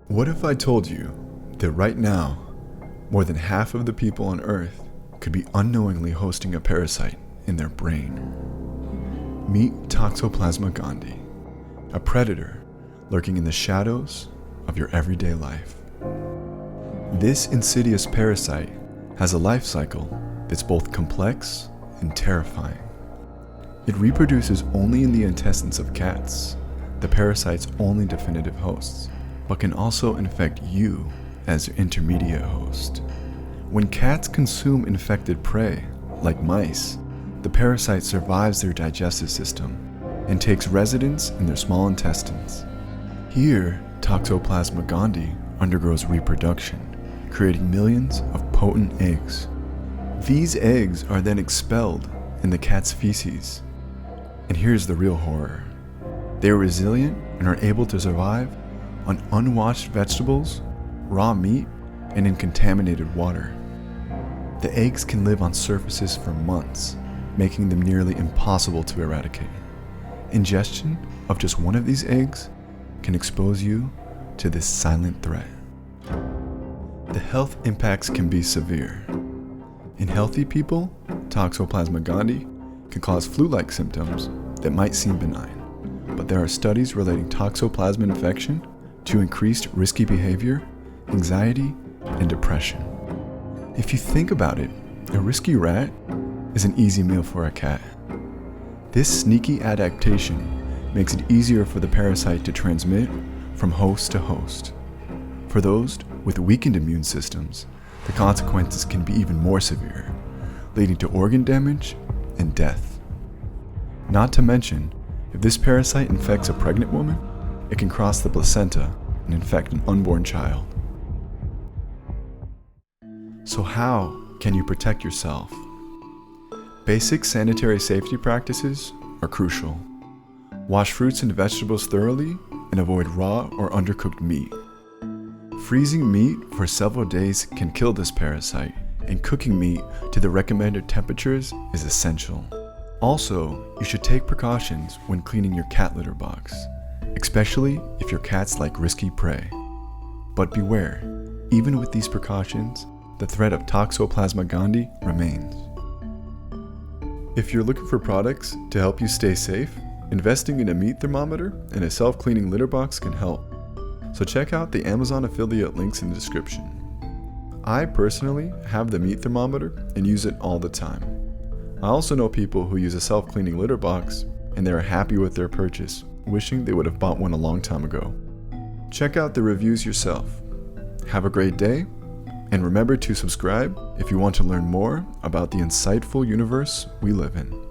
What if I told you that right now, more than half of the people on Earth could be unknowingly hosting a parasite in their brain? Meet Toxoplasma Gondii, a predator lurking in the shadows of your everyday life. This insidious parasite has a life cycle that's both complex and terrifying. It reproduces only in the intestines of cats, the parasite's only definitive hosts, but can also infect you as your intermediate host. When cats consume infected prey, like mice, the parasite survives their digestive system and takes residence in their small intestines. Here, Toxoplasma Gondii undergoes reproduction, creating millions of potent eggs. These eggs are then expelled in the cat's feces. And here's the real horror. They are resilient and are able to survive on unwashed vegetables, raw meat, and in contaminated water. The eggs can live on surfaces for months, making them nearly impossible to eradicate. Ingestion of just one of these eggs can expose you to this silent threat. The health impacts can be severe. In healthy people, Toxoplasma Gondii can cause flu-like symptoms that might seem benign, but there are studies relating toxoplasma infection to increased risky behavior, anxiety, and depression. If you think about it, a risky rat is an easy meal for a cat. This sneaky adaptation makes it easier for the parasite to transmit from host to host. For those with weakened immune systems, the consequences can be even more severe, leading to organ damage and death. Not to mention, if this parasite infects a pregnant woman, it can cross the placenta and infect an unborn child. So how can you protect yourself? Basic sanitary safety practices are crucial. Wash fruits and vegetables thoroughly and avoid raw or undercooked meat. Freezing meat for several days can kill this parasite, and cooking meat to the recommended temperatures is essential. Also, you should take precautions when cleaning your cat litter box, especially if your cats like risky prey. But beware, even with these precautions, the threat of Toxoplasma Gondii remains. If you're looking for products to help you stay safe, investing in a meat thermometer and a self-cleaning litter box can help. So check out the Amazon affiliate links in the description. I personally have the meat thermometer and use it all the time. I also know people who use a self-cleaning litter box and they are happy with their purchase, wishing they would have bought one a long time ago. Check out the reviews yourself. Have a great day, and remember to subscribe if you want to learn more about the insightful universe we live in.